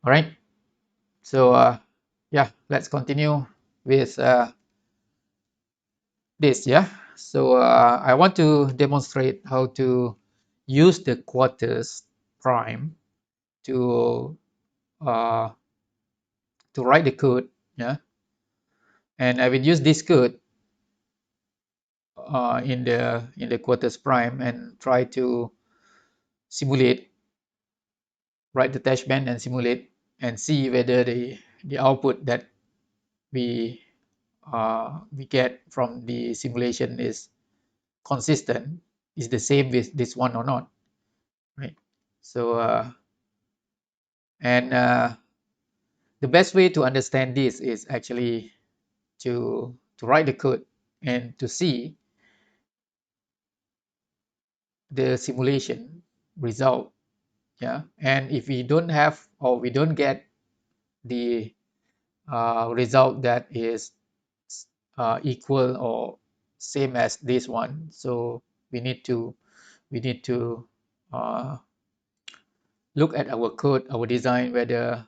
All right. So yeah, let's continue with this. Yeah. So I want to demonstrate how to use the Quartus prime to uh, to write the code. Yeah. And I will use this code in the Quartus prime and try to simulate, write the testbench and simulate and see whether the output that we get from the simulation is consistent, is the same with this one or not, right? So and the best way to understand this is actually to write the code and to see the simulation result. Yeah, and if we don't have or we don't get the result that is equal or same as this one, so we need to we need to uh, look at our code, our design, whether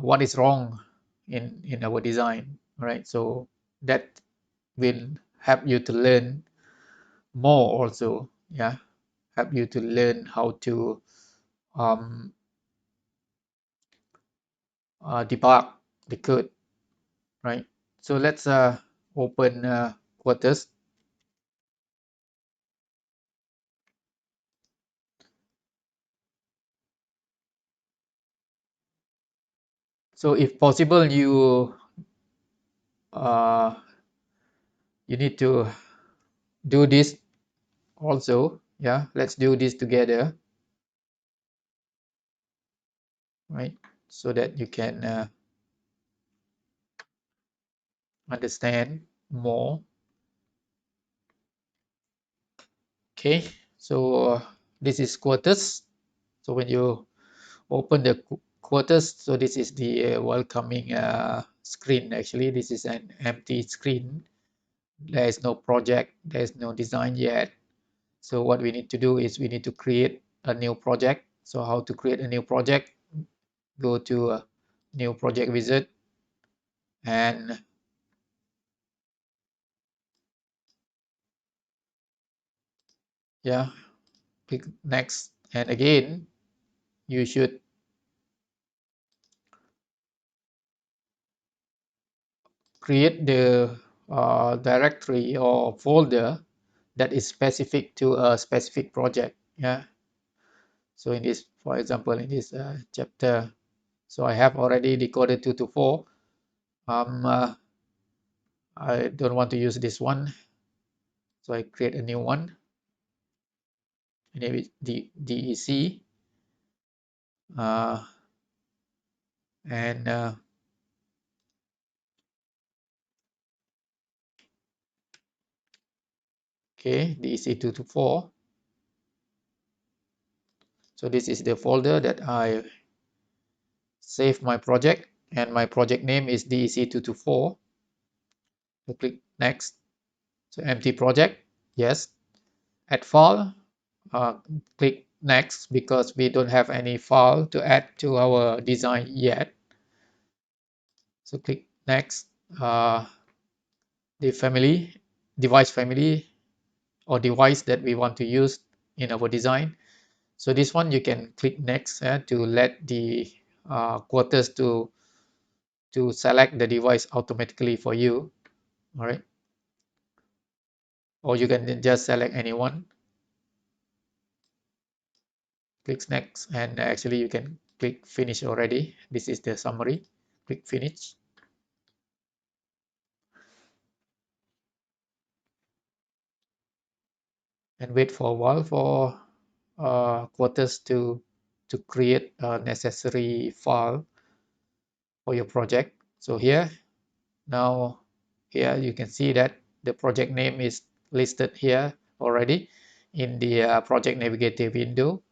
what is wrong in our design, right? So that will help you to learn more also. Yeah, help you to learn how to um, debug the code, right? So let's open Quartus. So if possible, uh, you need to do this also. Yeah, let's do this together, right? So that you can understand more. Okay, so this is Quartus. So when you open the Quartus, so this is the welcoming screen. Actually, this is an empty screen. There is no project, there is no design yet. So what we need to do is we need to create a new project. So how to create a new project? Go to new project wizard and yeah, click next. And again, you should create the directory or folder that is specific to a specific project. Yeah. So in this, for example, in this chapter, so I have already decoded 2 to 4. I don't want to use this one, so I create a new one. Name it DEC, uh, and okay, DEC 2 to 4. So this is the folder that I save my project, and my project name is DEC 2 to 4. So click next. So empty project, yes. Add file, click next because we don't have any file to add to our design yet. So click next. The family, device family or device that we want to use in our design. So this one you can click next to let the Quartus to select the device automatically for you. All right, or you can just select anyone. Click next, and actually you can click finish already. This is the summary. Click finish. And wait for a while for Quartus to create a necessary file for your project. So here now, here you can see that the project name is listed here already in the project navigator window.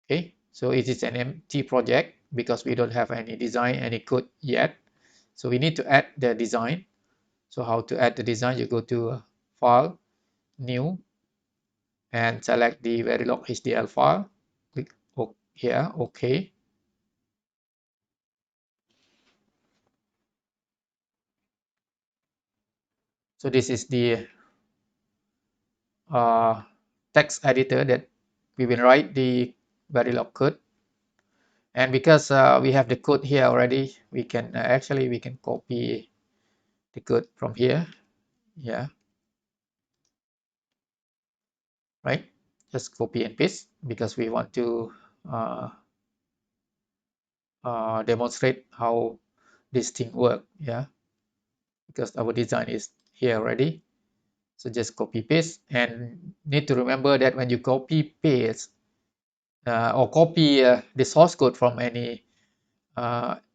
Okay, so it is an empty project because we don't have any design, any code yet. So we need to add the design. So how to add the design? You go to File, New, and select the Verilog HDL file. Click here, OK. So this is the text editor that we will write the Verilog code. And because we have the code here already, we can actually we can copy the code from here. Yeah, right. Just copy and paste because we want to uh, demonstrate how this thing work. Yeah, because our design is here already. So just copy paste, and need to remember that when you copy paste or copy the source code from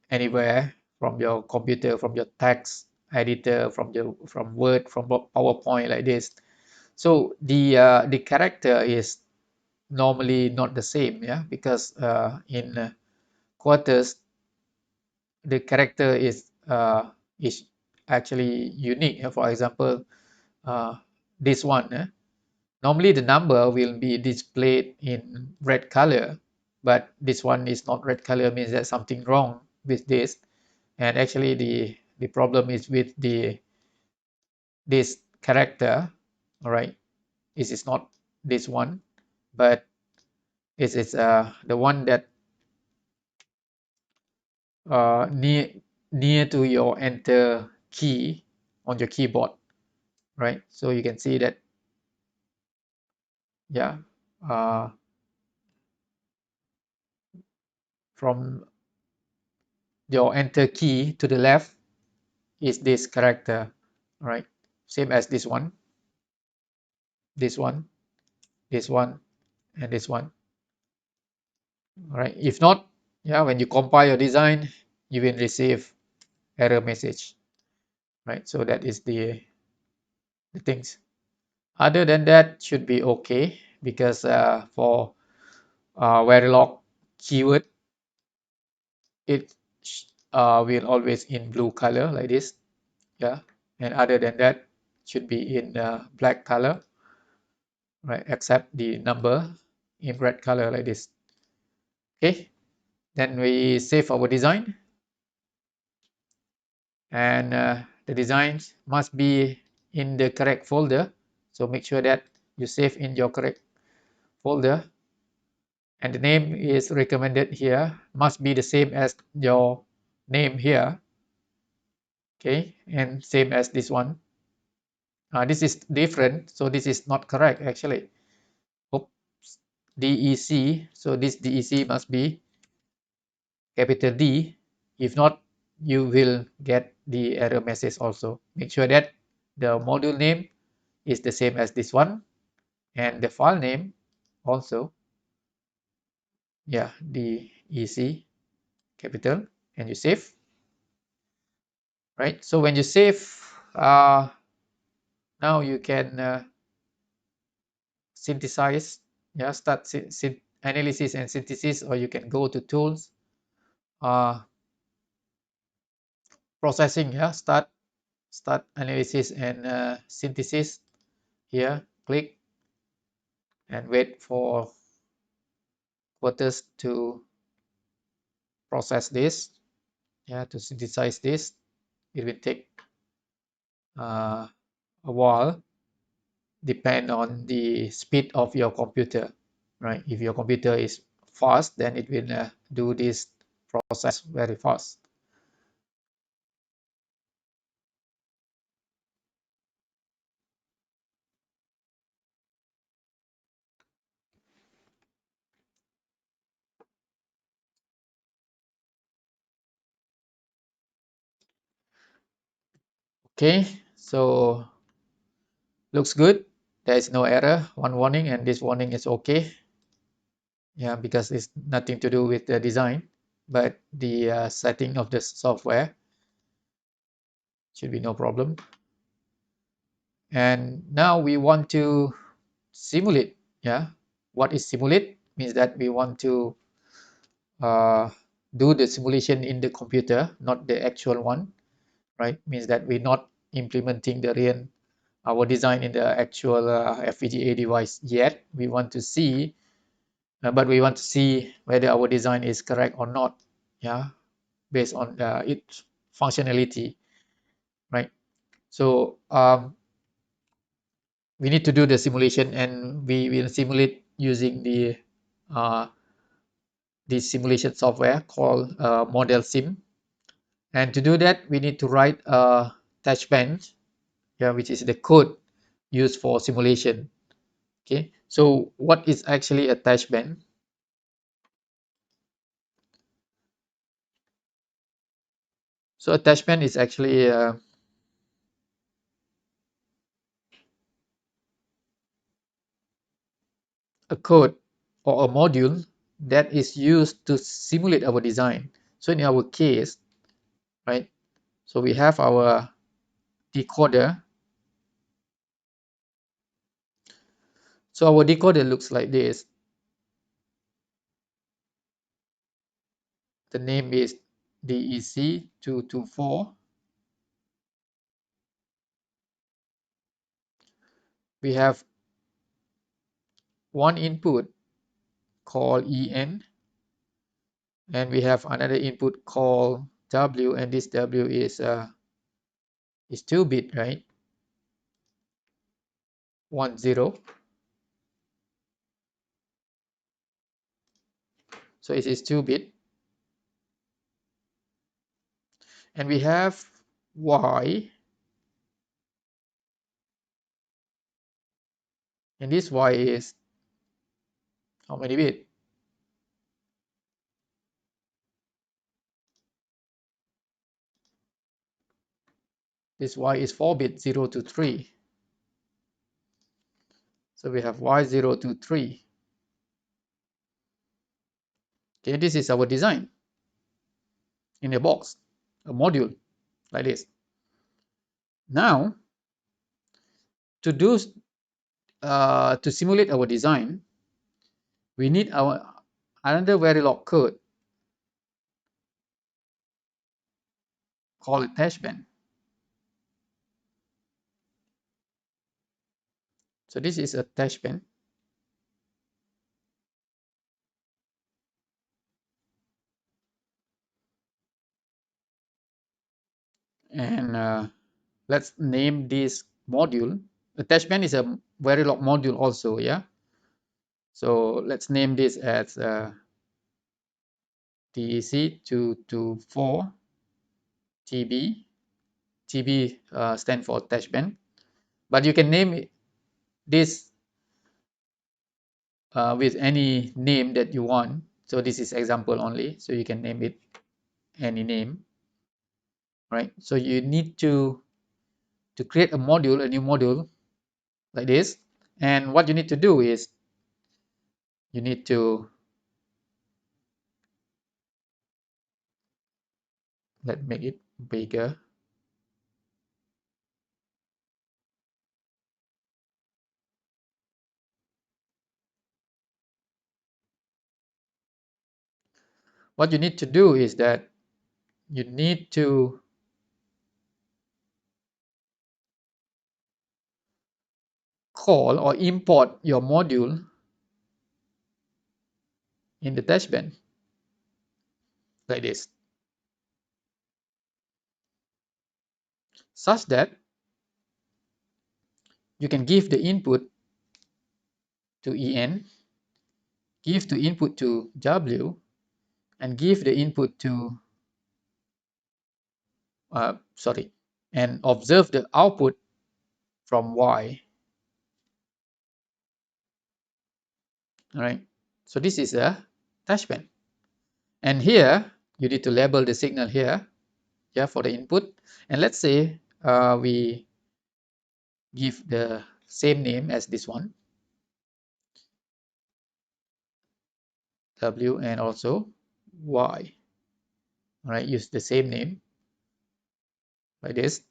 anywhere, from your computer, from your text editor, from Word, from PowerPoint like this. So the character is normally not the same, yeah, because in Quartus the character is actually unique. For example, this one. Normally the number will be displayed in red color, but this one is not red color, means there's something wrong with this. And actually the problem is with this character. All right, this is not this one, but this is the one that near to your enter key on your keyboard, right? So you can see that, yeah, uh, from your enter key to the left is this character, right? Same as this one, this one, this one, and this one, right? If not, yeah, when you compile your design, you will receive error message, right? So that is the things. Other than that, should be okay, because for Verilog keyword, it will always in blue color like this, yeah. And other than that, should be in black color, right? Except the number in red color like this. Okay, then we save our design, and the designs must be in the correct folder. So make sure that you save in your correct folder, and the name is recommended here must be the same as your name here. Okay, and same as this one. This is different, so this is not correct actually. Oops. DEC, so this DEC must be capital D. If not, you will get the error message also. Make sure that the module name is the same as this one, and the file name also, yeah, DEC capital, and you save, right? So when you save, now you can synthesize, yeah, start analysis and synthesis, or you can go to tools, uh, processing, yeah, start analysis and synthesis. Here, click and wait for Quartus to process this, yeah, to synthesize this. It will take a while, depend on the speed of your computer, right? If your computer is fast, then it will do this process very fast. Okay, so looks good. There is no error, one warning, and this warning is okay. Yeah, because it's nothing to do with the design, but the setting of the software should be no problem. And now we want to simulate. Yeah, what is simulate? Means that we want to uh, do the simulation in the computer, not the actual one, right? Means that we're not implementing the real our design in the actual FPGA device yet. We want to see, but we want to see whether our design is correct or not. Yeah, based on its functionality, right? So we need to do the simulation, and we will simulate using uh, the simulation software called Modelsim. And to do that, we need to write a Testbench, yeah, which is the code used for simulation. Okay, so what is actually a Testbench? So a Testbench is actually a code or a module that is used to simulate our design. So in our case, right, so we have our decoder. So our decoder looks like this. The name is DEC224. We have one input called EN, and we have another input called W, and this W is 2-bit, right? 10. So it is 2-bit. And we have Y, and this Y is how many bit? This Y is 4-bit, 0 to 3. So we have Y0 to 3. Okay, this is our design in a box, a module like this. Now, to do to simulate our design, we need our another Verilog code called Testbench. So this is a Testbench, and let's name this module. The Testbench is a Verilog module also, yeah. So let's name this as DEC224 TB. TB stand for Testbench, but you can name this with any name that you want. So this is example only, so you can name it any name, right? So you need to create a module, a new module like this, and what you need to do is you need to let's make it bigger. What you need to do is that you need to call or import your module in the Testbench like this, such that you can give the input to EN, give the input to W, and give the input to and observe the output from Y. All right. So this is a Testbench, and here you need to label the signal here, yeah, for the input. And let's say we give the same name as this one, W, and also Y. All right, use the same name like this.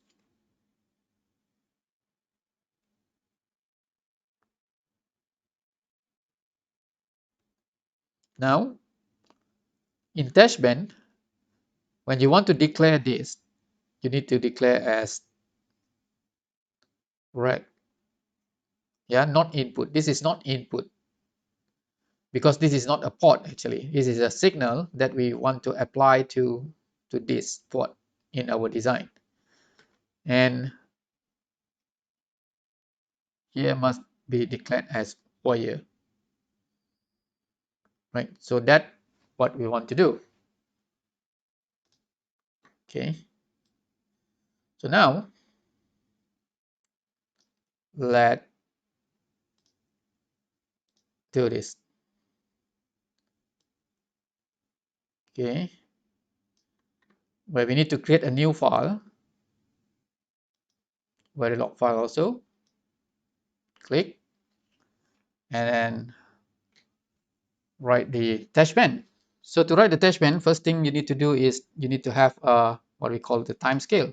Now, in Testbench, when you want to declare this, you need to declare as rec. Yeah, not input. This is not input because this is not a port actually. This is a signal that we want to apply to this port in our design. And here must be declared as wire, right? So that what we want to do. Okay, so now let's do this. Okay, where we need to create a new file, Verilog file also. Click and then write the Testbench. So to write the Testbench, first thing you need to do is you need to have what we call the timescale,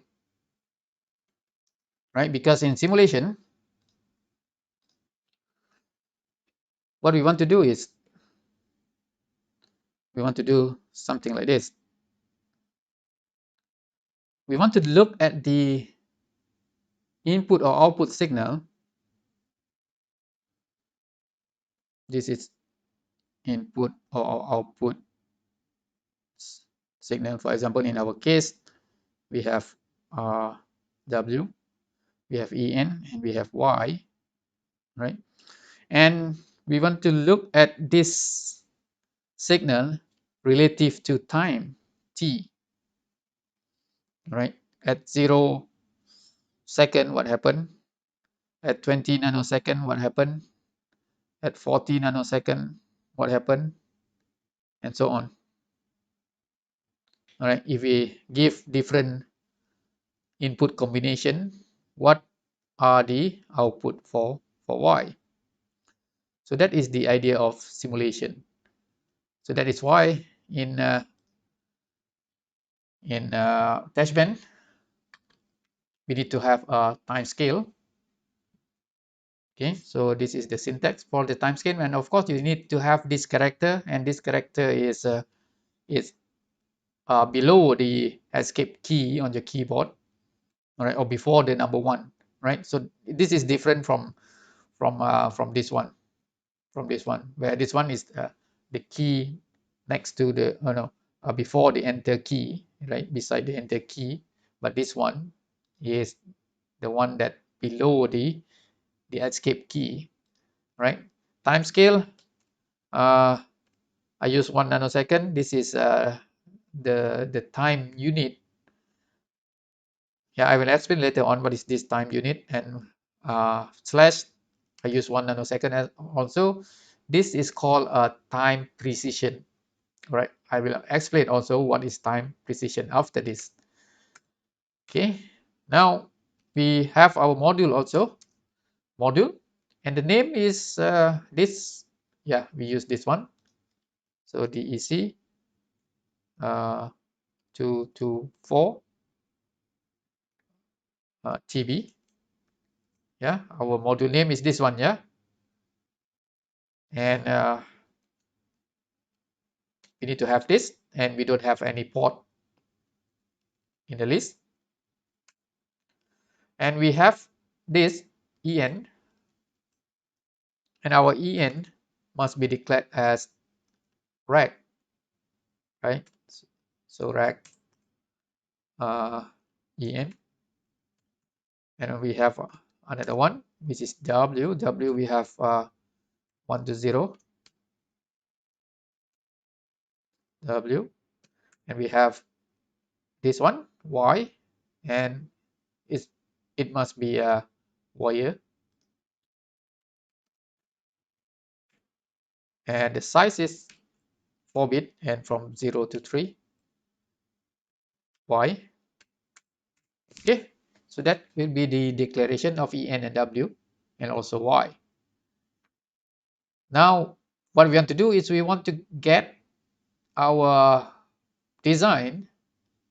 right? Because in simulation, what we want to do is we want to do something like this. We want to look at the input or output signal. This is input or output signal. For example, in our case, we have W, we have En, and we have Y, right? And we want to look at this signal relative to time t, right? At 0 second, what happened? At 20 nanosecond, what happened? At 40 nanosecond, what happened? And so on. All right, if we give different input combination, what are the output for Y? So that is the idea of simulation. So that is why in Testbench, we need to have a time scale. Okay, so this is the syntax for the time scale, and of course you need to have this character, and this character is below the escape key on your keyboard, all right, or before the number 1, right? So this is different from this one, where this one is the key next to the before the enter key, right, beside the enter key, but this one is the one that below the escape key, right? Time scale, I use 1 nanosecond. This is the time unit. Yeah, I will explain later on what is this time unit, and slash, I use 1 nanosecond as also. This is called a time precision, right? I will explain also what is time precision after this. Okay, now we have our module also, and the name is this. Yeah, we use this one. So DEC 224 TB. Yeah, our module name is this one. Yeah, and we need to have this, and we don't have any port in the list, and we have this En, and our En must be declared as rec, right? So rec En, and we have another one which is W. We have 1 to 0 W, and we have this one Y, and it must be a wire, and the size is 4 bit, and from 0 to 3 Y. Okay, so that will be the declaration of En and W, and also Y. Now what we want to do is we want to get our design,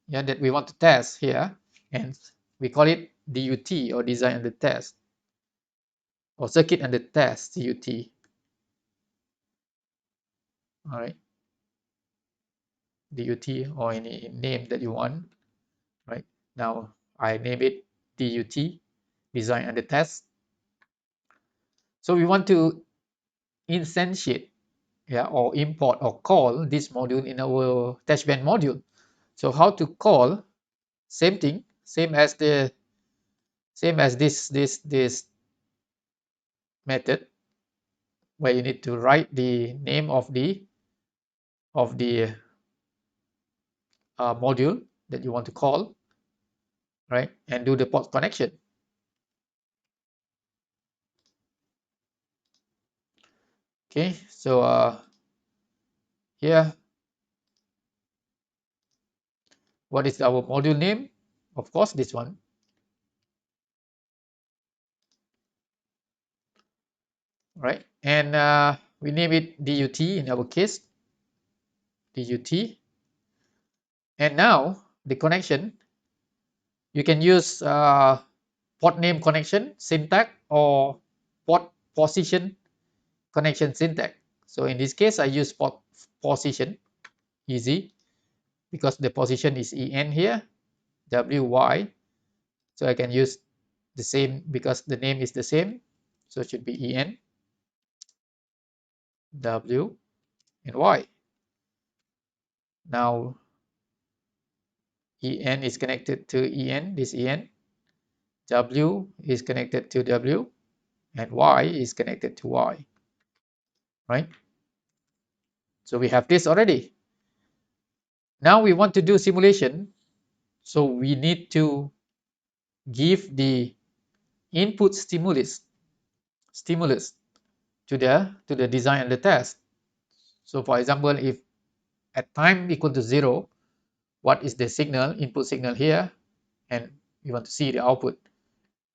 yeah, that we want to test here, and we call it DUT, or design under test, or circuit under test, DUT. All right, DUT, or any name that you want, right? Now I name it DUT, design under test. So we want to instantiate, yeah, or import or call this module in our Testbench module. So how to call? Same thing, same as this method where you need to write the name of the module that you want to call, right, and do the port connection. Okay, so here, what is our module name? Of course, this one. Right, and we name it DUT in our case, DUT. And now the connection, you can use port name connection syntax or port position connection syntax. So in this case, I use port position, easy, because the position is EN here, WY. So I can use the same because the name is the same. So it should be EN, W, and Y. Now EN is connected to EN, this EN. W is connected to W, and Y is connected to Y, right? So we have this already. Now we want to do simulation, so we need to give the input stimulus to the design and the test. So for example, if at time equal to 0, what is the signal, input signal here, and we want to see the output.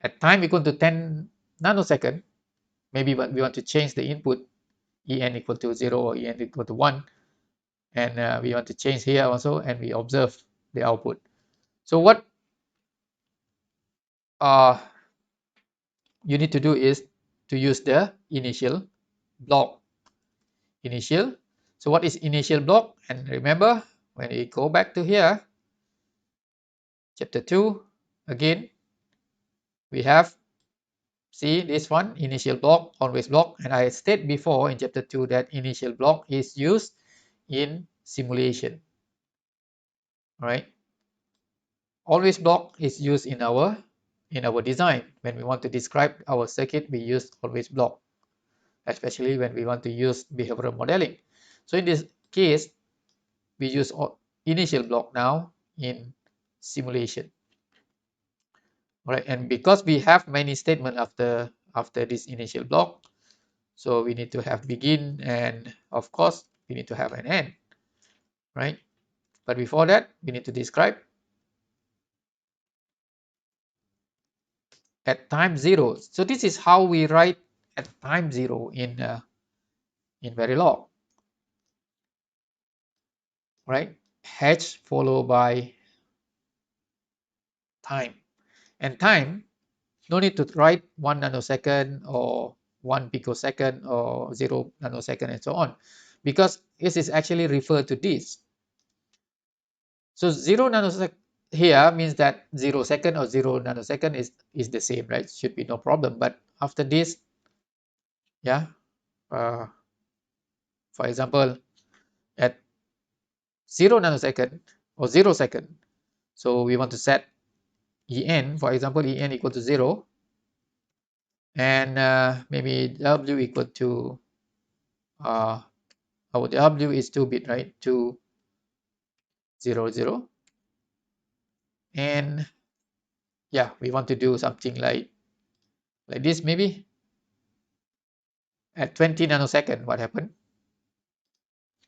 At time equal to 10 nanosecond, maybe we want to change the input, En equal to 0 or En equal to 1, and we want to change here also, and we observe the output. So what you need to do is to use the initial block. Initial. So what is initial block? And remember, when we go back to here, chapter 2, again, we have, see this one, initial block, always block. And I stated before in chapter 2 that initial block is used in simulation. All right. Always block is used in our design. When we want to describe our circuit, we use always block, especially when we want to use behavioral modeling. So in this case, we use initial block now in simulation. All right, and because we have many statements after this initial block, so we need to have begin, and of course we need to have an end, right? But before that, we need to describe at time 0. So this is how we write at time 0 in Verilog, right? H followed by time, and time, no need to write 1 nanosecond or 1 picosecond or 0 nanosecond and so on, because this is actually referred to this. So 0 nanosecond here means that 0 second or 0 nanosecond is the same, right? Should be no problem. But after this, yeah, for example, at 0 nanosecond or 0 second, so we want to set En, for example, En equal to 0, and maybe W equal to our W is 2-bit, right? 2, 0, 0. And yeah, we want to do something like this, maybe at 20 nanosecond, what happened,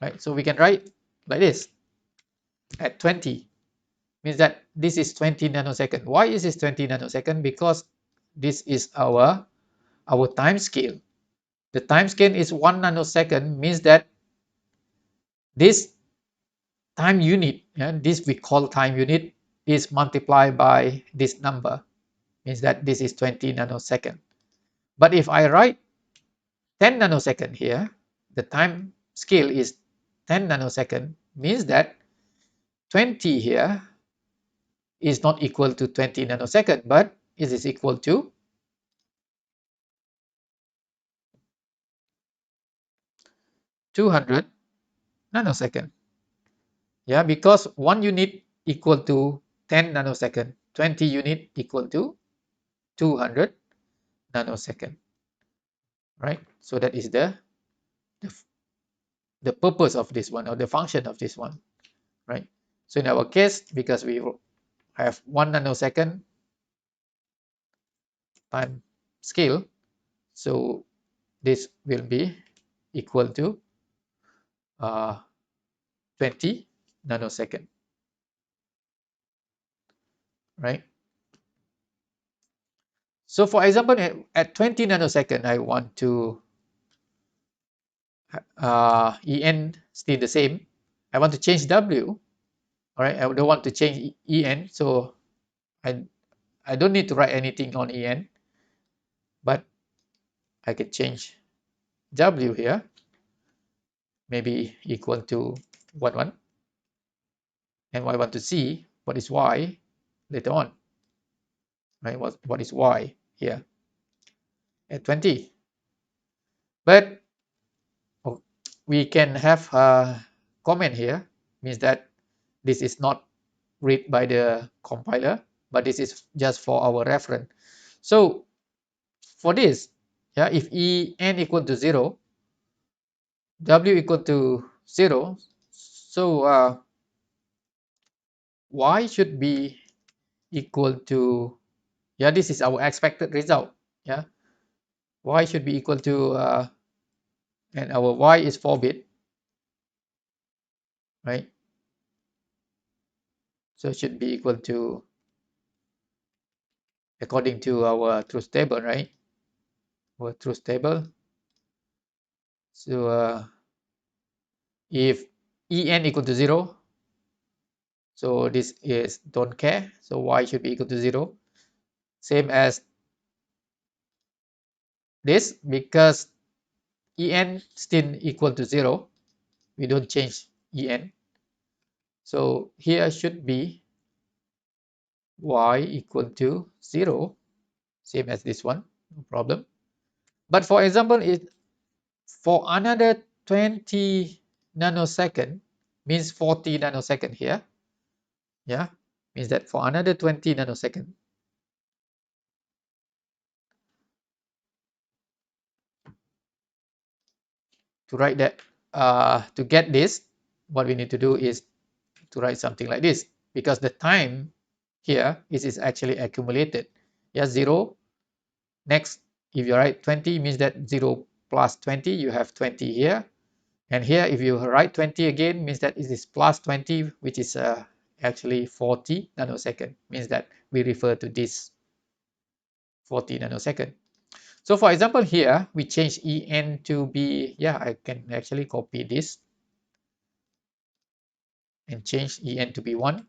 right? So we can write like this at 20, means that this is 20 nanosecond. Why is this 20 nanosecond? Because this is our time scale. The time scale is 1 nanosecond, means that this time unit, and this we call time unit, is multiplied by this number, means that this is 20 nanosecond. But if I write 10 nanosecond here, the time scale is 10 nanosecond, means that 20 here is not equal to 20 nanosecond, but it is equal to 200 nanosecond. Yeah, because 1 unit equal to 10 nanosecond, 20 unit equal to 200 nanosecond. right? So that is the, the purpose of this one, or the function of this one, right? So in our case, because we have 1 nanosecond time scale, so this will be equal to 20 nanosecond, right? So for example, at 20 nanosecond, I want to En still the same. I want to change W, all right? I don't want to change En, so I, I don't need to write anything on En, but I can change W here, maybe equal to 1, and I want to see what is Y later on, right? What is Y here at 20? But we can have a comment here, means that this is not read by the compiler, but this is just for our reference. So for this, yeah, if En equal to 0, W equal to 0, so Y should be equal to, yeah, this is our expected result, yeah. Y should be equal to, and our Y is 4-bit, right? So it should be equal to, according to our truth table, right? Our truth table. So if En equal to 0, so this is don't care, so Y should be equal to 0. Same as this, because En still equal to 0, we don't change En. So here should be Y equal to 0, same as this one, no problem. But for example, for another 20 nanosecond, means 40 nanosecond here, yeah, means that for another 20 nanosecond, to write that, to get this, what we need to do is to write something like this, because the time here is actually accumulated. Yeah, 0, next, if you write 20, means that 0 plus 20, you have 20 here. And here, if you write 20 again, means that it is plus 20, which is actually 40 nanosecond, means that we refer to this 40 nanosecond. So for example, here, we change En to be, yeah, I can actually copy this and change En to be 1,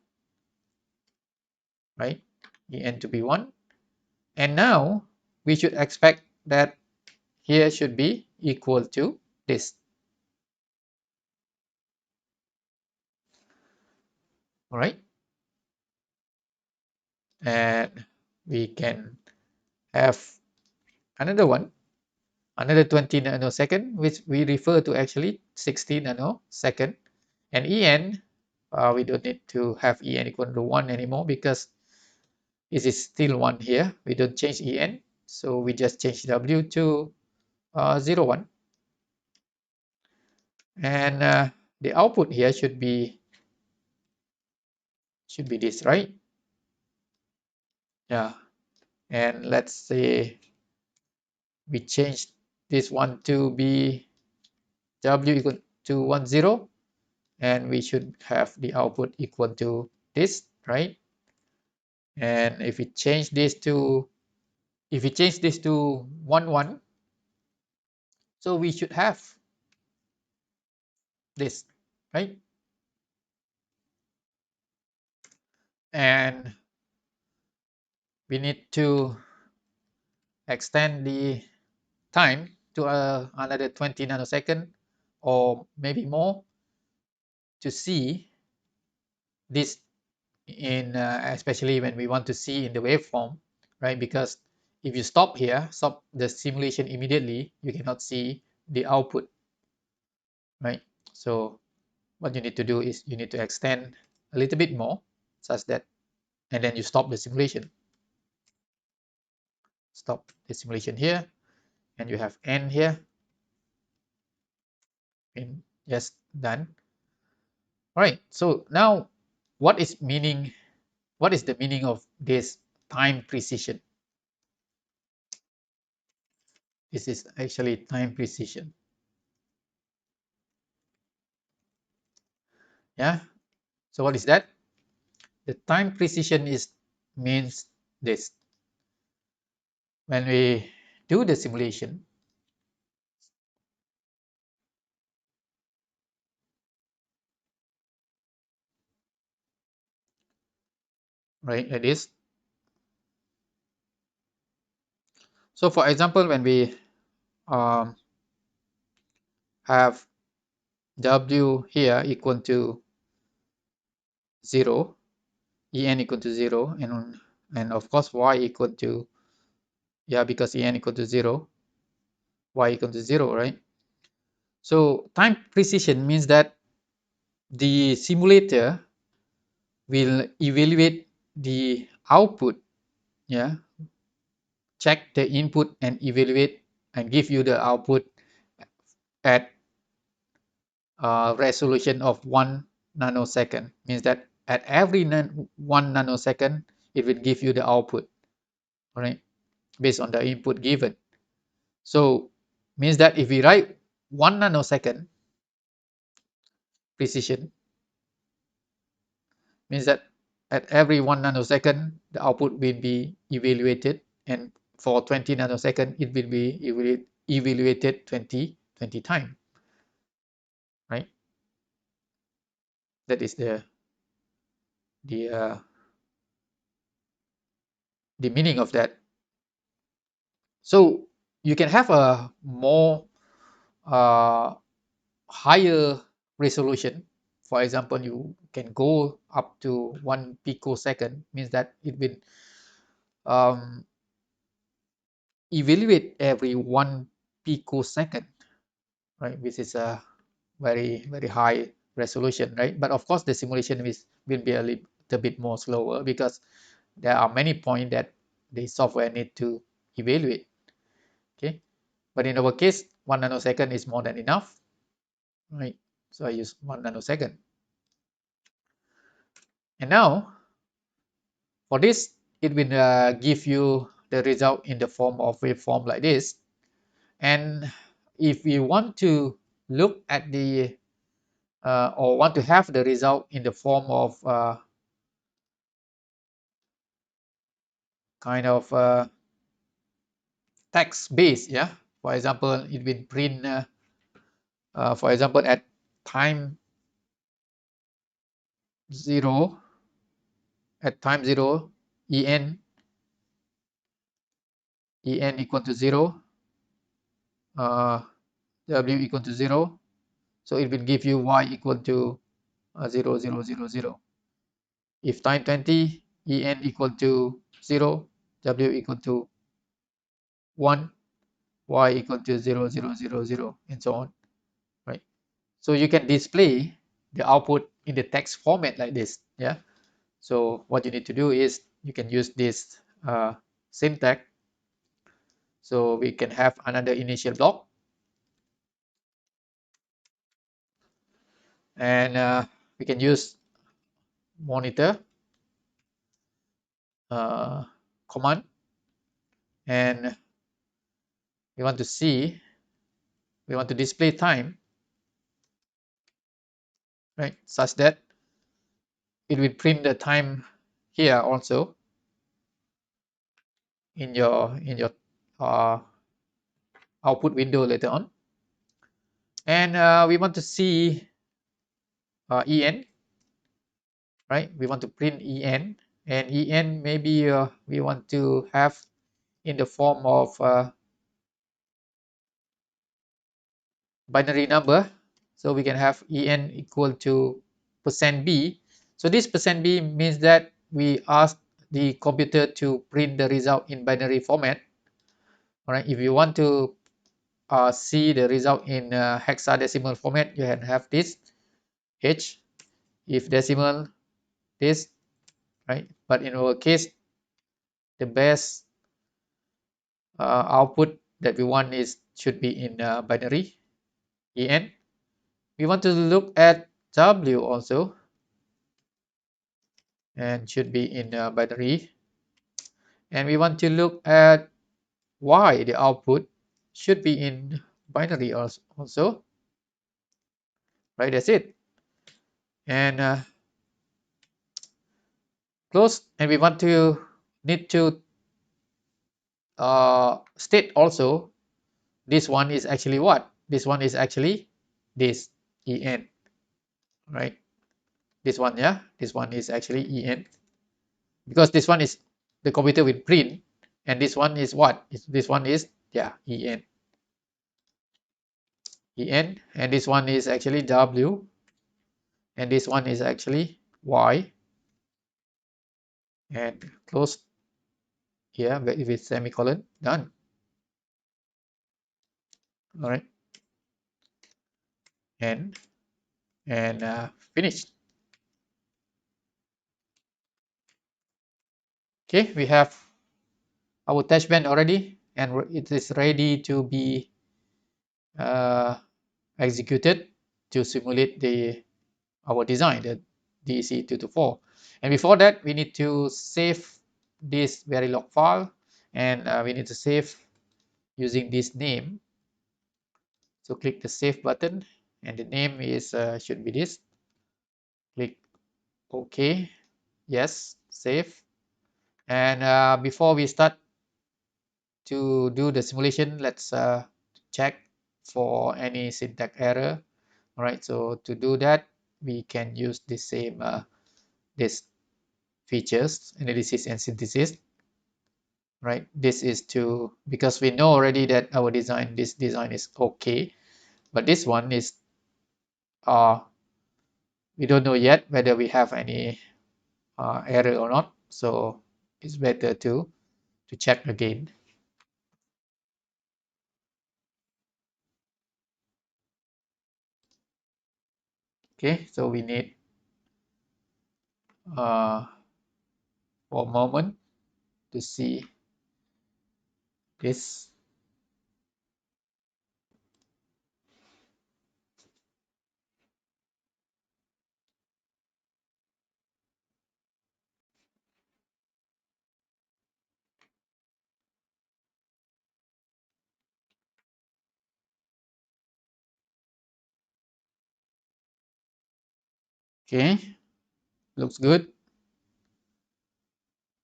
right? En to be 1. And now, we should expect that here should be equal to this. All right. And we can have another one, another 20 nanosecond, which we refer to actually 60 nanosecond. And En, we don't need to have En equal to 1 anymore, because it is still 1 here. We don't change En, so we just change W to 0, 1. And the output here should be this, right? Yeah. And let's say we change this one to be W equal to 1, 0, and we should have the output equal to this, right? And if we change this to 1, 1, so we should have this, right? And we need to extend the time to another 20 nanosecond, or maybe more, to see this in especially when we want to see in the waveform, right? Because if you stop here, stop the simulation immediately, you cannot see the output, right? So what you need to do is you need to extend a little bit more, such that, and then you stop the simulation. Stop the simulation here, and you have n here, and yes, done. All right, so now what is the meaning of this time precision? This is actually time precision. Yeah, so what is that? The time precision means this. When we do the simulation, right, like this. So for example, when we have W here equal to 0, En equal to 0, and of course Y equal to, yeah, because En equal to 0, Y equal to 0, right? So time precision means that the simulator will evaluate the output, yeah, check the input and evaluate and give you the output at resolution of 1 nanosecond. Means that at every 1 nanosecond it will give you the output, all right, based on the input given. So means that if we write 1 nanosecond precision, means that at every 1 nanosecond the output will be evaluated, and for 20 nanosecond it will be evaluated 20 times, right? That is the uh, the meaning of that. So you can have a more uh, higher resolution. For example, you can go up to 1 picosecond, means that it will um, evaluate every 1 picosecond, right? Which is a very high resolution, right? But of course, the simulation will be a little bit more slower because there are many points that the software need to evaluate. Okay, but in our case, 1 nanosecond is more than enough, right? So I use 1 nanosecond. And now for this, it will give you the result in the form of waveform like this. And if we want to look at the or want to have the result in the form of kind of text base, yeah. For example, it will print, for example, at time 0, en equal to 0, w equal to 0. So it will give you y equal to 0, 0, 0, 0. If time 20, en equal to 0, w equal to 1, y equal to 0, 0, 0, 0, and so on, right? So you can display the output in the text format like this, yeah. So what you need to do is you can use this syntax. So we can have another initial block, and we can use monitor command, and we want to display time, right, such that it will print the time here also in your output window later on. And we want to see en, right? We want to print en, and en maybe we want to have in the form of binary number. So we can have en equal to %b. So this %b means that we ask the computer to print the result in binary format. All right, if you want to see the result in hexadecimal format, you can have this h. If decimal, this, right? But in our case, the best output that we want should be in binary en. We want to look at w also, and should be in binary. And we want to look at y, the output should be in binary also. Right, that's it. And close. And we want to need to state also this one is actually what? This one is actually this en, right? This one, yeah, this one is actually en, because this one is the computer will print, and this one is what? This one is, yeah, en, and this one is actually w, and this one is actually y, and close here with semicolon. Done. All right, and finished. Okay, we have our Testbench already, and it is ready to be executed to simulate our design, the DC224. And before that, we need to save this Verilog file, and we need to save using this name. So click the save button, and the name is should be this. Click OK. Yes, save. And before we start to do the simulation, let's check for any syntax error. All right, so to do that, we can use the same this features, analysis and synthesis. Right, this is to, because we know already that our design, this design is okay, but this one is we don't know yet whether we have any error or not, so it's better to check again. Okay, so we need for a moment to see this. Okay, looks good.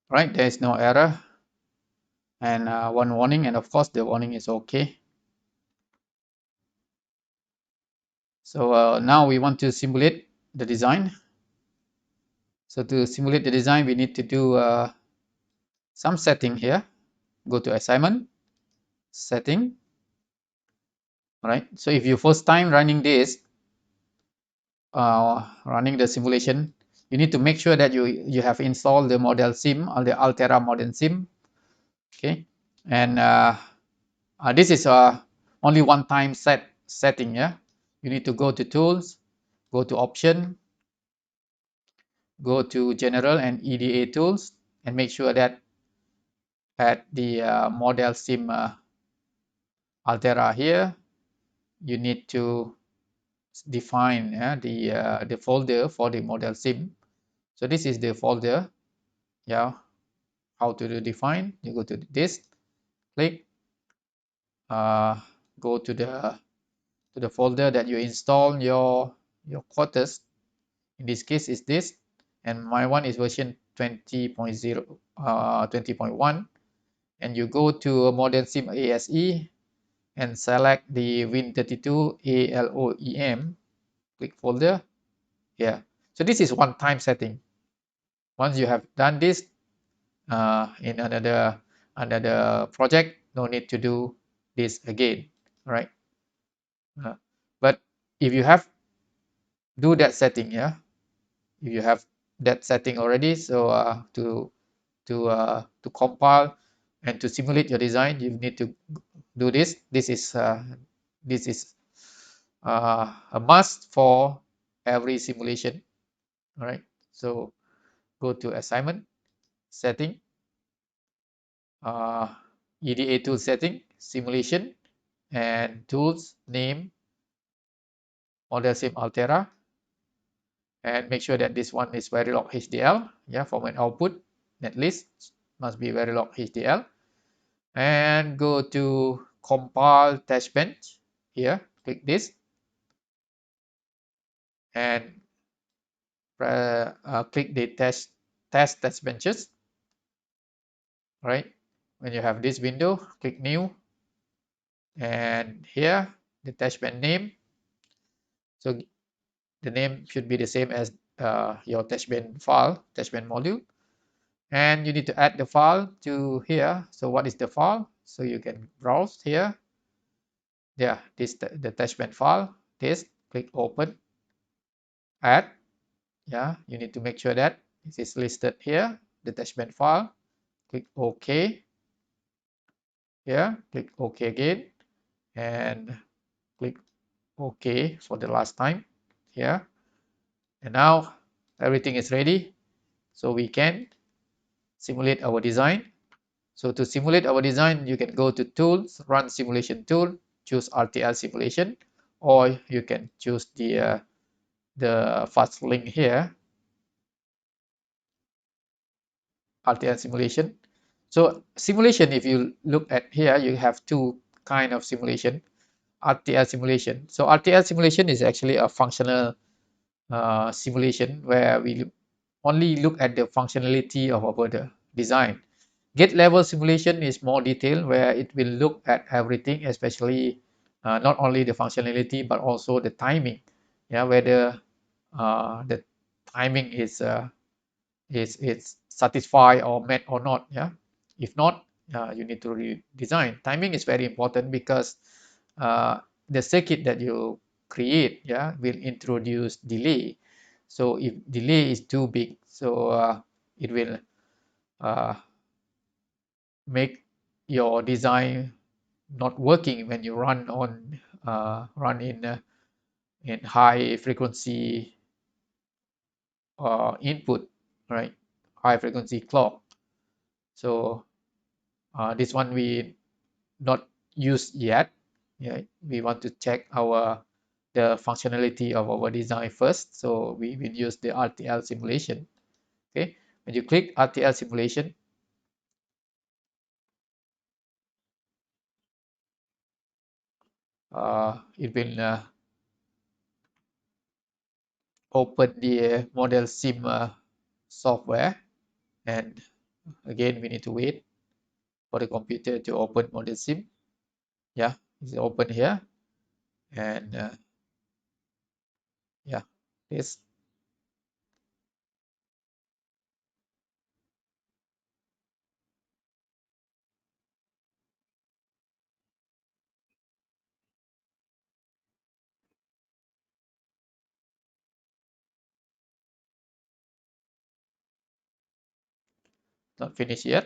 Right, there is no error, and one warning, and of course the warning is okay. So now we want to simulate the design. So to simulate the design, we need to do some setting here. Go to assignment, setting. All right, so if you first time running this, running the simulation, you need to make sure that you have installed the Modelsim or the Altera Modelsim. Okay, and this is only one time setting. Yeah, you need to go to tools, go to option, go to general and EDA tools, and make sure that at the Modelsim Altera here, you need to define the folder for the Modelsim. So this is the folder. Yeah, how to define? You go to this, click, go to the folder that you install your Quartus. In this case is this, and my one is version 20.0 20.1, and you go to Modelsim ASE and select the Win32 ALOEM, click folder. Yeah, so this is one time setting. Once you have done this in another project, no need to do this again, right? But if you have do that setting, yeah, if you have that setting already, so to compile and to simulate your design, you need to do this. This is a must for every simulation. All right, so go to assignment, setting, EDA tool setting, simulation and tools, name, Modelsim Altera, and make sure that this one is Verilog HDL. Yeah, format output, netlist must be Verilog HDL. And go to compile Testbench. Here, click this and click the test Testbenches. Right, when you have this window, click new, and here the testbench name. So the name should be the same as your testbench file, testbench module, and you need to add the file to here. So what is the file? So you can browse here. Yeah, this the testbench file. This, click open, add. Yeah, you need to make sure that this is listed here, the testbench file. Click OK. Here, click OK again, and click OK for the last time here. And now everything is ready, so we can simulate our design. So to simulate our design, you can go to Tools, Run Simulation Tool, choose RTL Simulation, or you can choose the first link here, RTL Simulation. So simulation, if you look at here, you have two kind of simulation. RTL simulation. So RTL simulation is actually a functional simulation where we only look at the functionality of our design. Gate level simulation is more detailed, where it will look at everything, especially not only the functionality but also the timing. Yeah, whether the timing is satisfied or met or not. Yeah, if not, you need to redesign. Timing is very important because the circuit that you create, yeah, will introduce delay. So if delay is too big, so it will make your design not working when you run on run in high frequency input, right? High frequency clock. So this one we not use yet. Yeah, we want to check the functionality of our design first. So we will use the RTL simulation. Okay, when you click RTL simulation, it will open the Modelsim software, and again we need to wait for the computer to open Modelsim. Yeah, it's open here, and yeah, this. Not finished yet.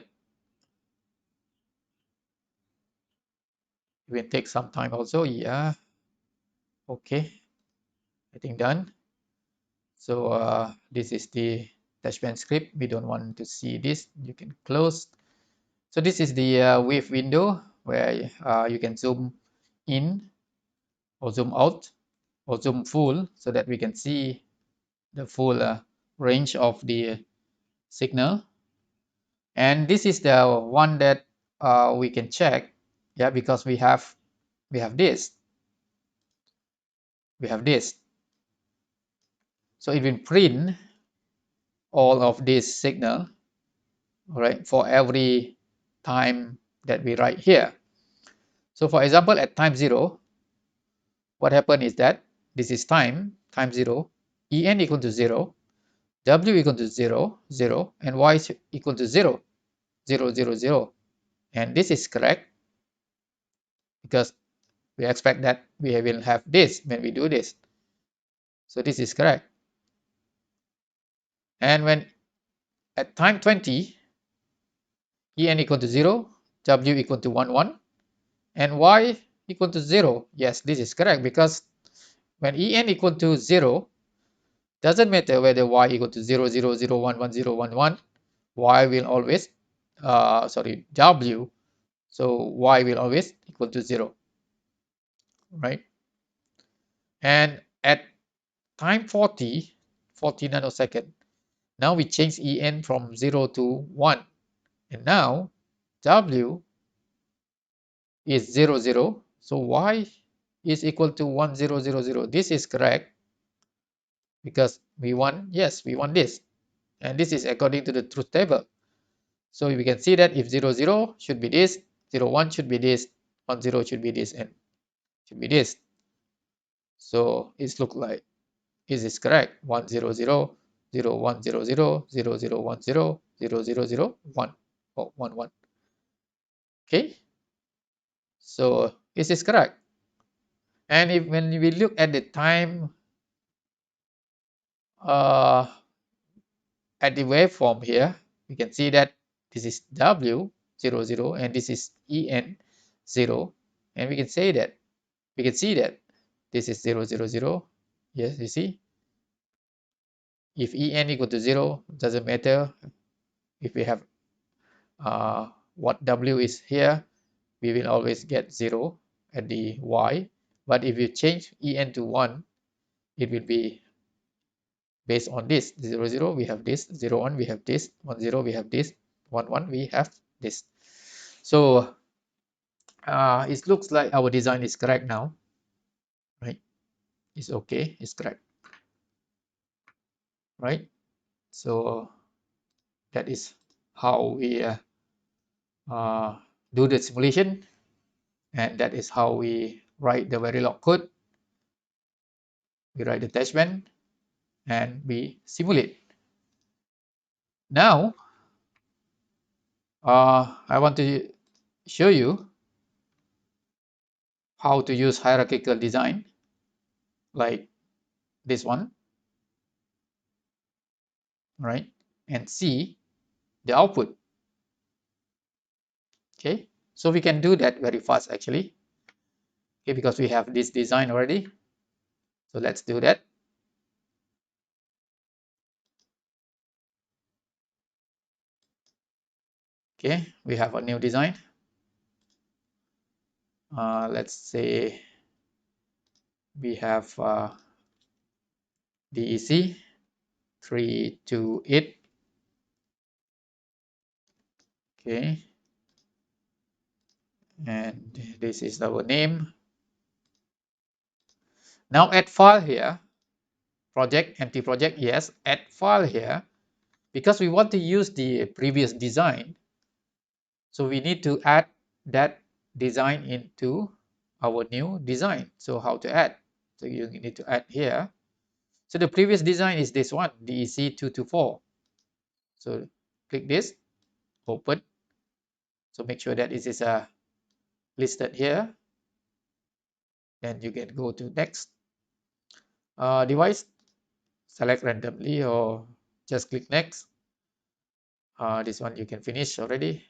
It will take some time also. Yeah, okay, I think done. So this is the Testbench script. We don't want to see this. You can close. So this is the wave window where you can zoom in or zoom out or zoom full, so that we can see the full range of the signal. And this is the one that we can check, yeah, because we have this. We have this. So it will print all of this signal, right, for every time that we write here. So for example, at time 0, what happened is that this is time 0, En equal to 0, W equal to 0, 0, and Y is equal to 0, 0, 0, 0. And this is correct because we expect that we will have this when we do this. So this is correct. And when at time 20, En equal to 0, W equal to 1, 1, and Y equal to 0. Yes, this is correct because when En equal to 0, doesn't matter whether Y equal to 0, 0, 0, 1, 1, 0, 1, 1, Y will always, W So y will always equal to 0, right? And at time 40 nanosecond, now we change En from 0 to 1, and now W is 0, 0. So y is equal to 1, 0, 0, 0. This is correct because we want, yes, we want this. And this is according to the truth table. So we can see that if 0, 0 should be this, 0, 1 should be this, 1, 0 should be this, and should be this. So it looks like is this correct? 1, 0, 0, 0, 1, 0, 0, 0, 0, 1, 0, 0, 0, 0, 1, or 1, 1. Okay, so is this correct? And if when we look at the time uh, at the waveform here, we can see that this is W 0, 0, and this is En 0, and we can say that we can see that this is 0, 0, 0. Yes, you see, if En equal to 0, doesn't matter if we have what W is here, we will always get 0 at the Y. But if you change En to 1, it will be based on this 0, 0, we have this, 0, 1, we have this, 1, 0, we have this, 1, 1, we have this. So it looks like our design is correct now, right? It's okay, it's correct, right? So that is how we do the simulation, and that is how we write the Verilog code. We write the testbench and we simulate. Now I want to show you how to use hierarchical design like this one, right? And see the output. Okay, so we can do that very fast actually, okay, because we have this design already. So let's do that. Okay, we have a new design. Let's say we have DEC 328. Okay, and this is our name. Now add file here, project, empty project, yes, add file here, because we want to use the previous design. So we need to add that design into our new design. So how to add? So you need to add here. So the previous design is this one, DEC 224. So click this, open. So make sure that it is listed here. Then you can go to next device, select randomly or just click next. This one you can finish already.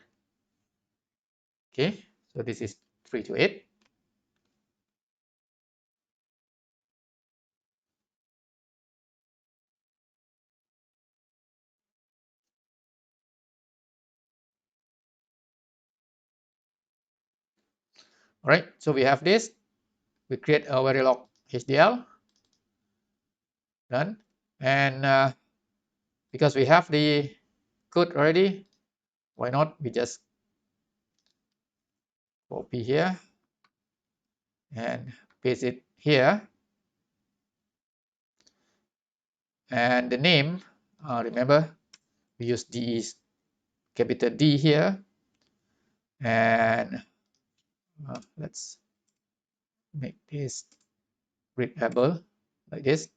Okay, so this is 328. All right, so we have this. We create a Verilog HDL. Done. And because we have the code already, why not we just copy here and paste it here. And the name, remember, we use D capital D here. And let's make this readable like this.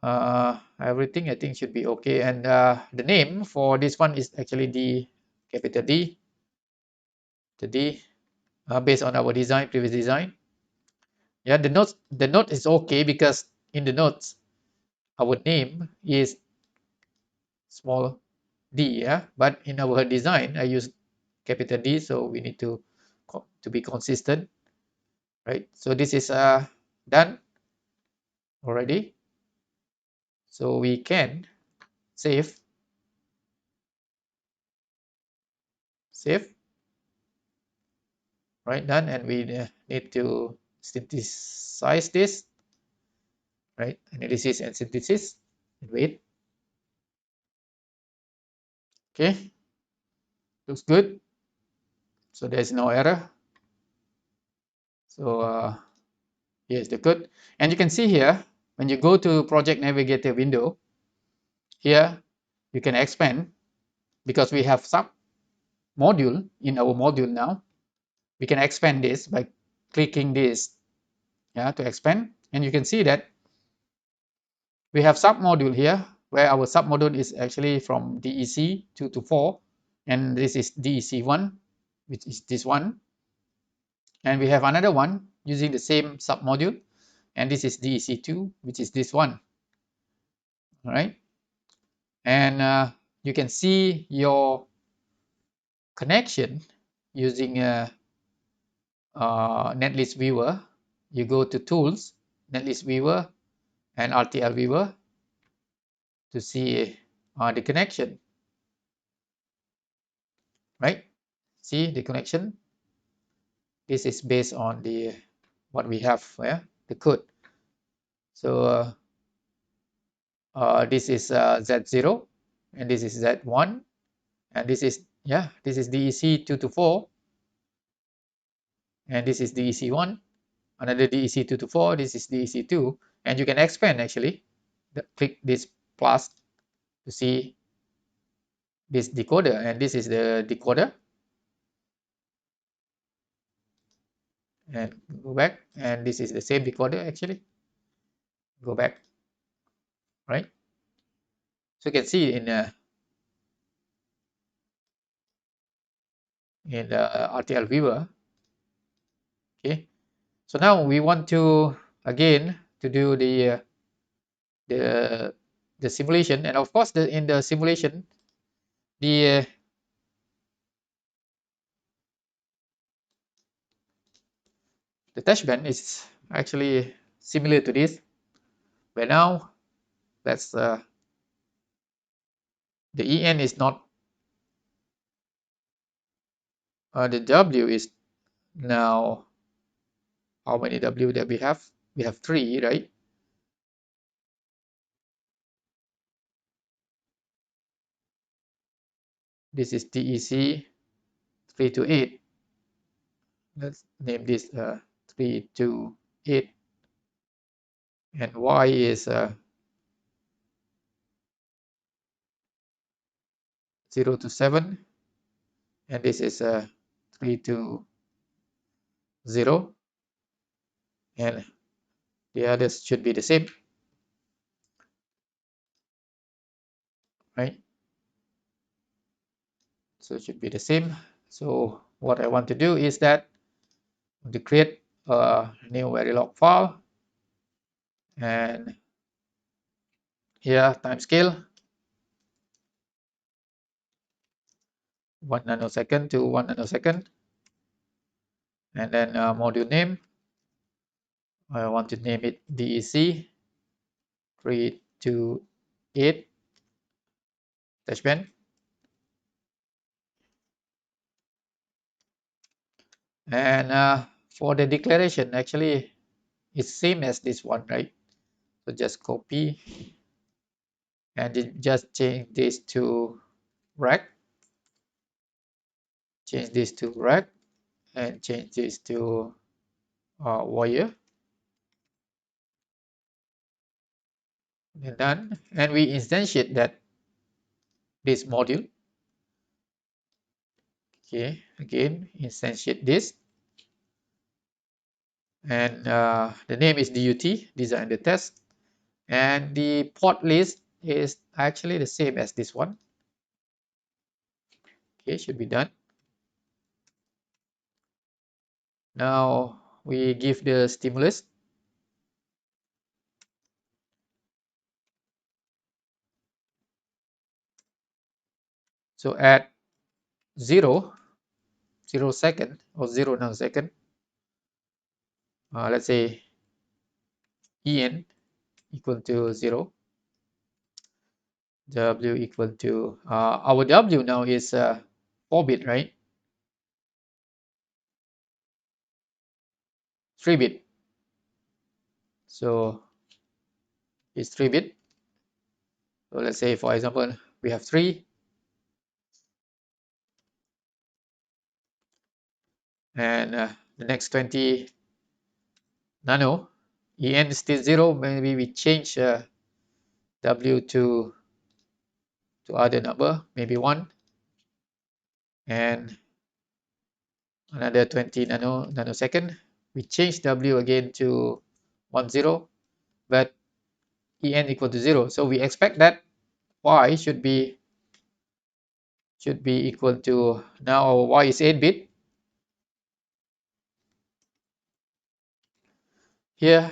Everything I think should be okay. And the name for this one is actually D capital D, the D, based on our design, previous design. Yeah, the note is okay because in the notes our name is small d, yeah, but in our design I use capital D, so we need to be consistent, right? So this is done already, so we can save right? Done. And we need to synthesize this, right? Analysis and synthesis. Wait. Okay, looks good. So there's no error. So here's the code. And you can see here, when you go to Project Navigator window, here you can expand because we have sub module in our module now. We can expand this by clicking this, yeah, to expand. And you can see that we have sub module here, where our sub module is actually from DEC 2 to 4, and this is DEC 1, which is this one. And we have another one using the same sub module, and this is DEC 2, which is this one. All right. And you can see your connection using a netlist viewer. You go to tools, netlist viewer, and RTL viewer to see the connection, right? See the connection. This is based on the what we have, yeah, the code. So this is Z0, and this is Z1, and this is, yeah, this is DEC 2 to 4, and this is DEC 1, another DEC 2 to 4, this is DEC 2, and you can expand actually. Click this plus to see this decoder, and this is the decoder. And go back, and this is the same decoder actually. Go back, right? So you can see in the RTL viewer. Okay, so now we want to again to do the the simulation, and of course in the simulation the the Testbench is actually similar to this, but now that's the EN is not the W is now how many W that we have? We have 3, right? This is DEC 3 to 8. Let's name this 3 to 8, and Y is 0 to 7, and this is 3 to 0, and the others should be the same, right? So it should be the same. So what I want to do is that to create a new Verilog file, and here timescale 1 nanosecond to 1 nanosecond, and then module name, I want to name it DEC 3 to 8 Testbench. And for the declaration, actually it's same as this one, right? So just copy and just change this to rack, change this to rack, and change this to wire, and done. And we instantiate that this module. Okay, again instantiate this, and the name is DUT, design the test, and the port list is actually the same as this one. Okay, should be done. Now we give the stimulus. So at 0 second or 0 nanosecond, let's say En equal to 0, W equal to our W now is 4-bit, right? 3-bit. So it's 3-bit. So let's say, for example, we have 3, and the next 20 nano, En is still 0. Maybe we change W to other number, maybe 1, and another 20 nanosecond. We change W again to 10, but En equal to 0. So we expect that Y should be equal to, now our Y is 8-bit. Here,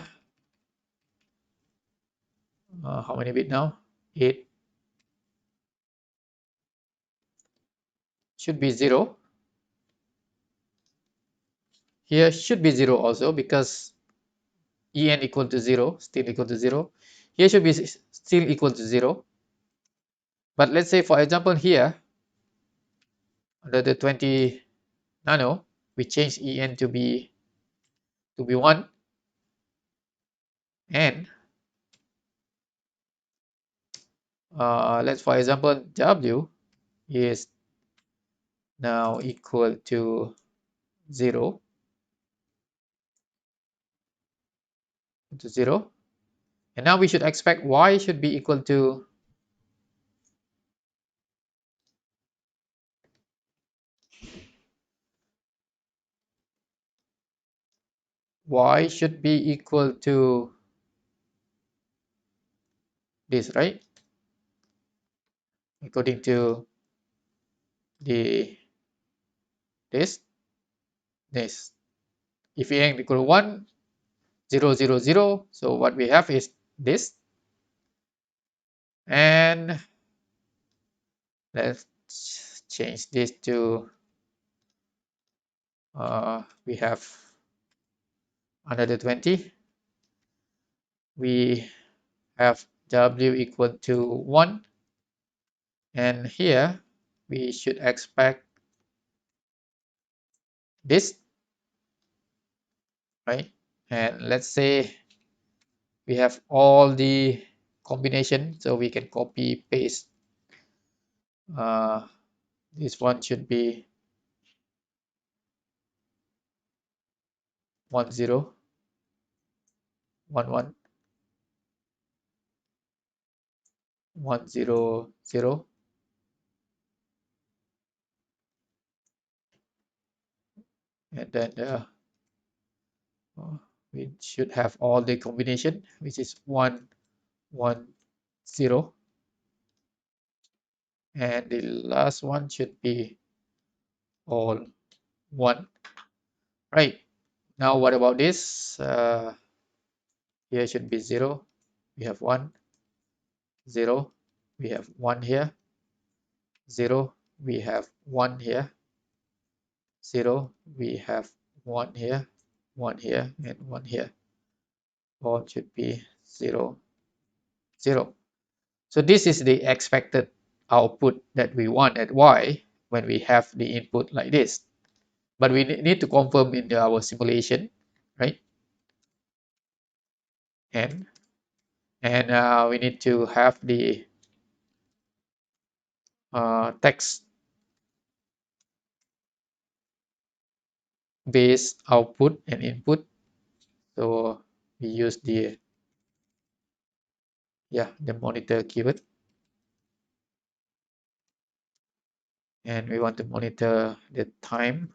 how many bit now? 8. Should be 0. Here should be 0 also, because En equal to 0, still equal to 0. Here should be still equal to 0. But let's say, for example, here, under the 20 nano, we change En to be 1, and let's, for example, W is now equal to 0, and now we should expect Y should be equal to this, right? According to the this. If En equal to 1, 0, 0, 0, so what we have is this. And let's change this to we have another 20. We have W equal to 1, and here we should expect this, right? And let's say we have all the combination, so we can copy paste. This one should be 1, 0, 1, 1, 1, 0, 0, and then we should have all the combination, which is 1, 1, 0, and the last one should be all 1, right? Now what about this? Here should be 0, we have 1, 0, we have 1 here, 0, we have 1 here, 0, we have 1 here, 1 here, and 1 here. All should be 0, 0. So this is the expected output that we want at Y when we have the input like this. But we need to confirm in our simulation, right? And we need to have the text based output and input. So we use the monitor keyword, and we want to monitor the time,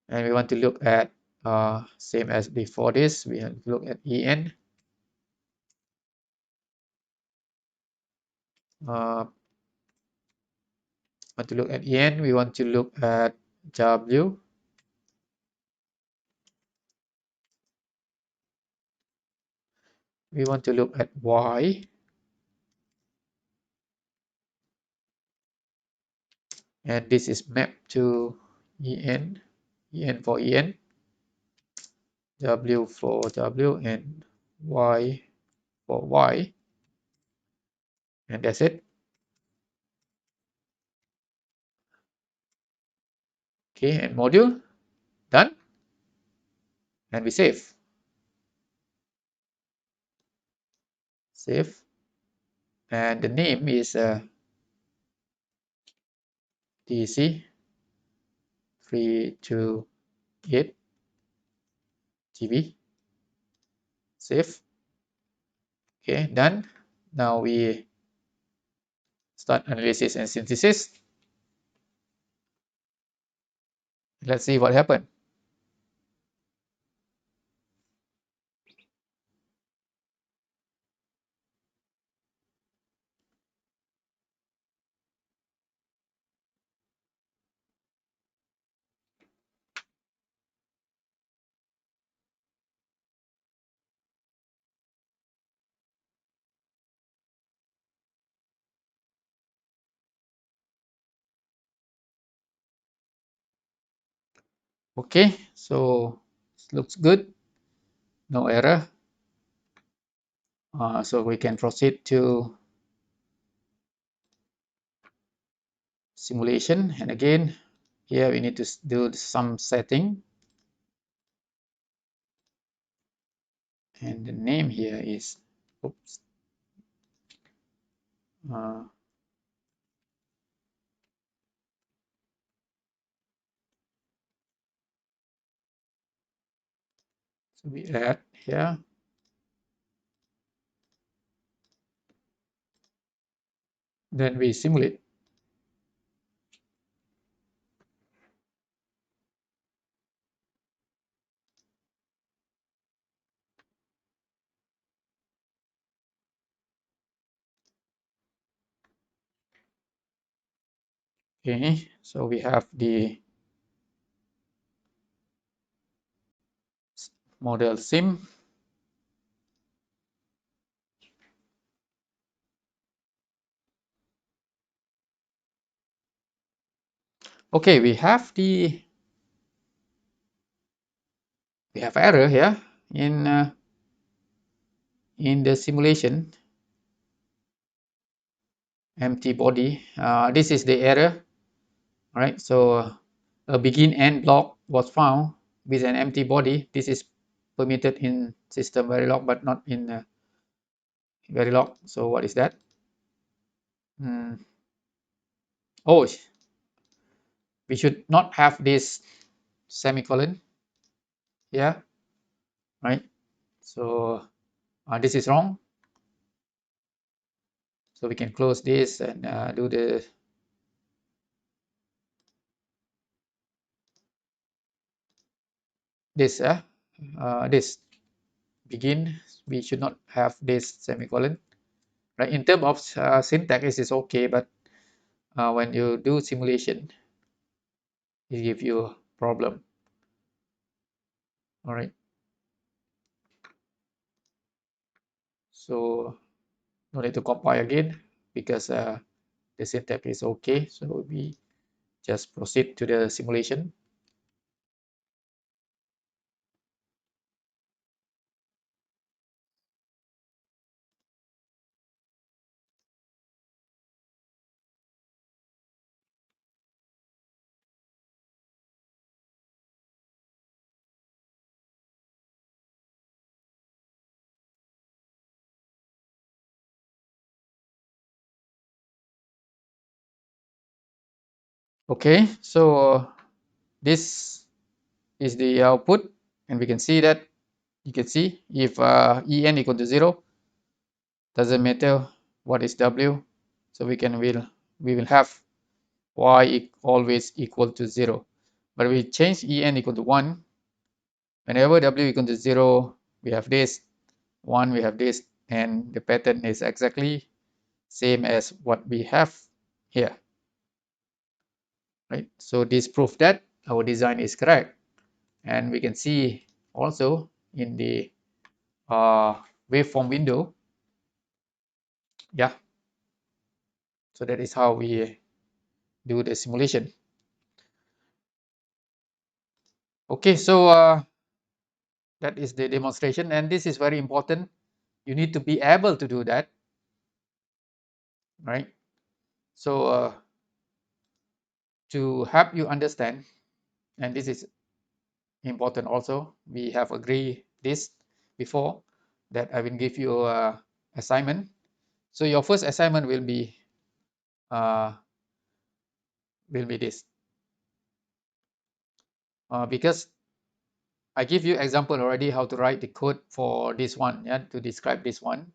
and we want to look at same as before this, we have to look at En. Want to look at En, we want to look at W. We want to look at Y. And this is mapped to En, En for En, W for W, and Y for Y. And that's it. Okay, and module done. and we save. Save, and the name is DC 328 GB. Save. Okay, done. Now we start analysis and synthesis. Let's see what happened. Okay, so it looks good. No error. So we can proceed to simulation, and again here we need to do some setting, and the name here is oops uh, so we add here, then we simulate. Okay, so we have the Modelsim. Okay, we have error here in the simulation. Empty body. This is the error. All right, so a begin end block was found with an empty body. This is permitted in system Verilog, but not in Verilog. So what is that? Oh, we should not have this semicolon here, right? So this is wrong. So we can close this and do this this begin. We should not have this semicolon, right? In terms of syntax, it is okay, but when you do simulation, it gives you a problem. All right. So no need to compile again because the syntax is okay. So we just proceed to the simulation. Okay, so this is the output, and we can see that you can see if en equal to 0, doesn't matter what is w, so we will have y always equal to 0. But we change en equal to 1, whenever w equal to 0, we have this, 1 we have this, and the pattern is exactly same as what we have here, right? So this proves that our design is correct, and we can see also in the waveform window. Yeah, so that is how we do the simulation. Okay, so that is the demonstration, and this is very important. You need to be able to do that, right? So to help you understand, and this is important also. We have agreed this before, that I will give you a assignment. So your first assignment will be this, because I give you example already how to write the code for this one, yeah, to describe this one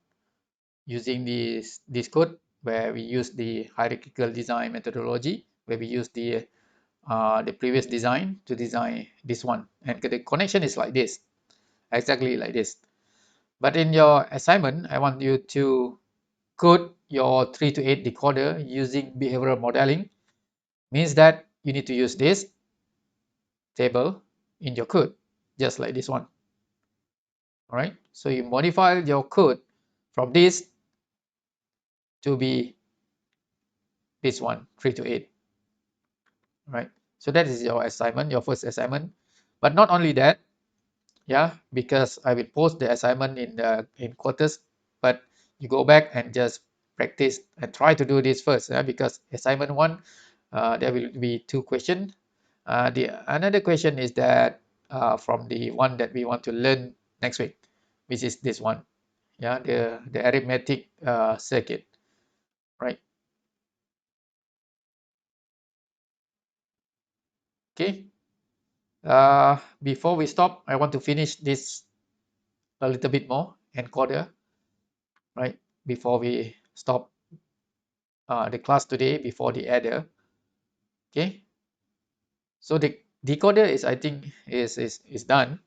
using this code, where we use the hierarchical design methodology, where we use the previous design to design this one, and the connection is like this, exactly like this. But in your assignment, I want you to code your 3 to 8 decoder using behavioral modeling. Means that you need to use this table in your code, just like this one. All right, so you modify your code from this to be this one, 3 to 8. Right, so that is your assignment, your first assignment. But not only that, yeah, because I will post the assignment in Quartus, but you go back and just practice and try to do this first, because assignment one, there will be 2 questions. The another question is that from the one that we want to learn next week, which is this one, yeah, the arithmetic circuit, right? Okay. Before we stop, I want to finish this a little bit more encoder, right? Before we stop the class today, before the adder. Okay. So the decoder is, I think, is done.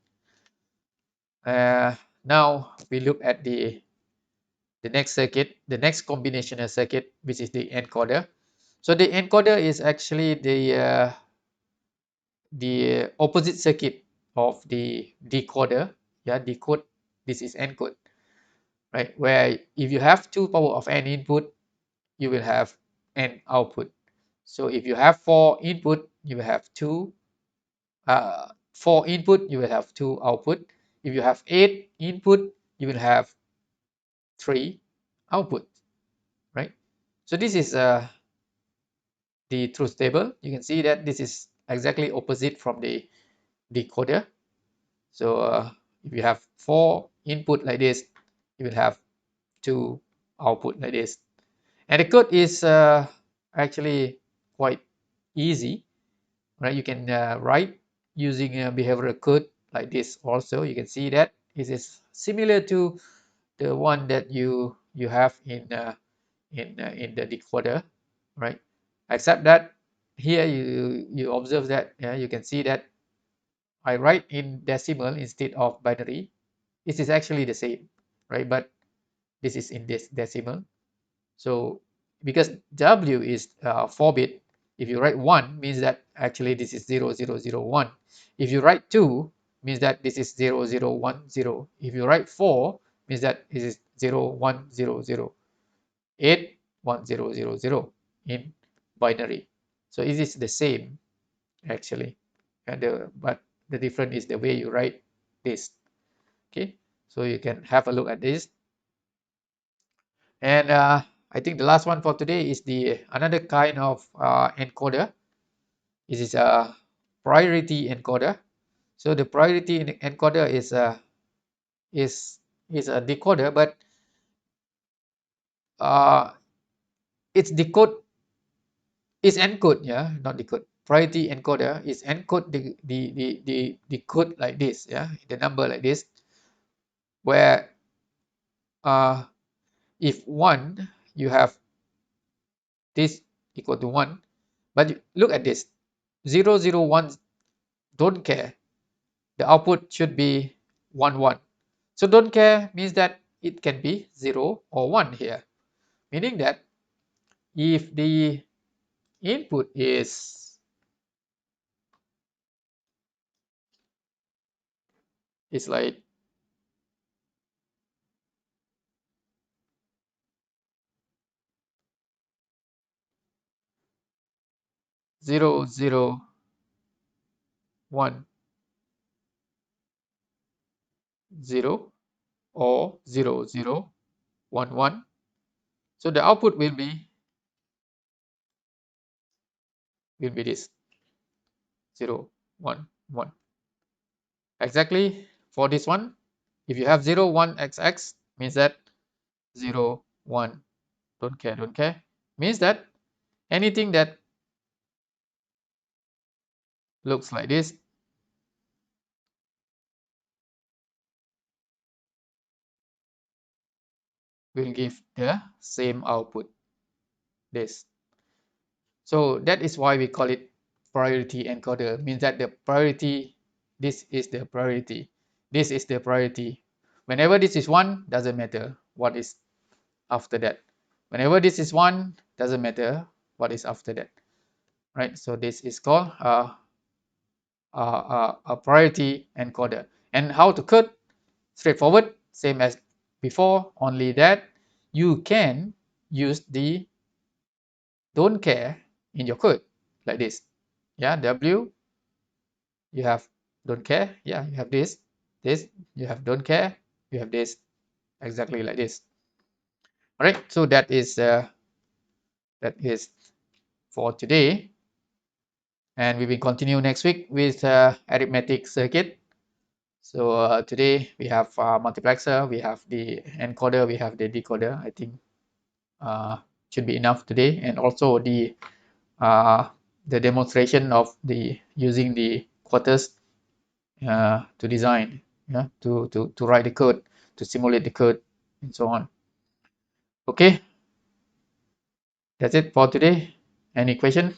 Now we look at the next circuit, the next combinational circuit, which is the encoder. So the encoder is actually the opposite circuit of the decoder. Yeah, decode. This is encode, right? Where if you have 2 power of n input, you will have n output. So if you have 4 input, you will have 4 input, you will have 2 output. If you have 8 input, you will have 3 output, right? So this is the truth table. You can see that this is exactly opposite from the decoder. So if you have 4 input like this, you will have 2 output like this. And the code is actually quite easy, right? You can write using a behavioral code like this also. You can see that it is similar to the one that you have in the decoder, right? Except that here you observe that, yeah, you can see that I write in decimal instead of binary. This is actually the same, right? But this is in this decimal. So because W is 4-bit, if you write 1, means that actually this is 0001. If you write 2, means that this is 0010. If you write 4, means that this is 0100. 8 1000 in binary. So it is the same actually, and but the difference is the way you write this. Okay, so you can have a look at this. And I think the last one for today is the another kind of encoder. This is a priority encoder. So the priority encoder is is a decoder, but uh, it's decode is encode, yeah, not decode. Priority encoder is encode the code like this, yeah, the number like this, where uh, if 1, you have this equal to 1, but look at this, 001, don't care. The output should be 1, 1. So don't care means that it can be 0 or 1 here, meaning that if the input is like 001 0 or 0011, so the output will be this 0 1 1. Exactly for this one, if you have 0, 1, XX, means that 0, 1, don't care, means that anything that looks like this will give the same output, this. So that is why we call it priority encoder, means that the priority, this is the priority, this is the priority. Whenever this is 1, doesn't matter what is after that. Whenever this is 1, doesn't matter what is after that, right? So this is called a priority encoder. And how to code? Straightforward, same as before, only that you can use the don't care in your code like this. Yeah, W, you have don't care. Yeah, you have this, you have don't care, you have this, exactly like this. All right, so that is for today, and we will continue next week with arithmetic circuit. So today we have multiplexer, we have the encoder, we have the decoder. I think should be enough today, and also the demonstration of the using the Quartus to design, yeah, to write the code, to simulate the code, and so on. Okay, that's it for today. Any question?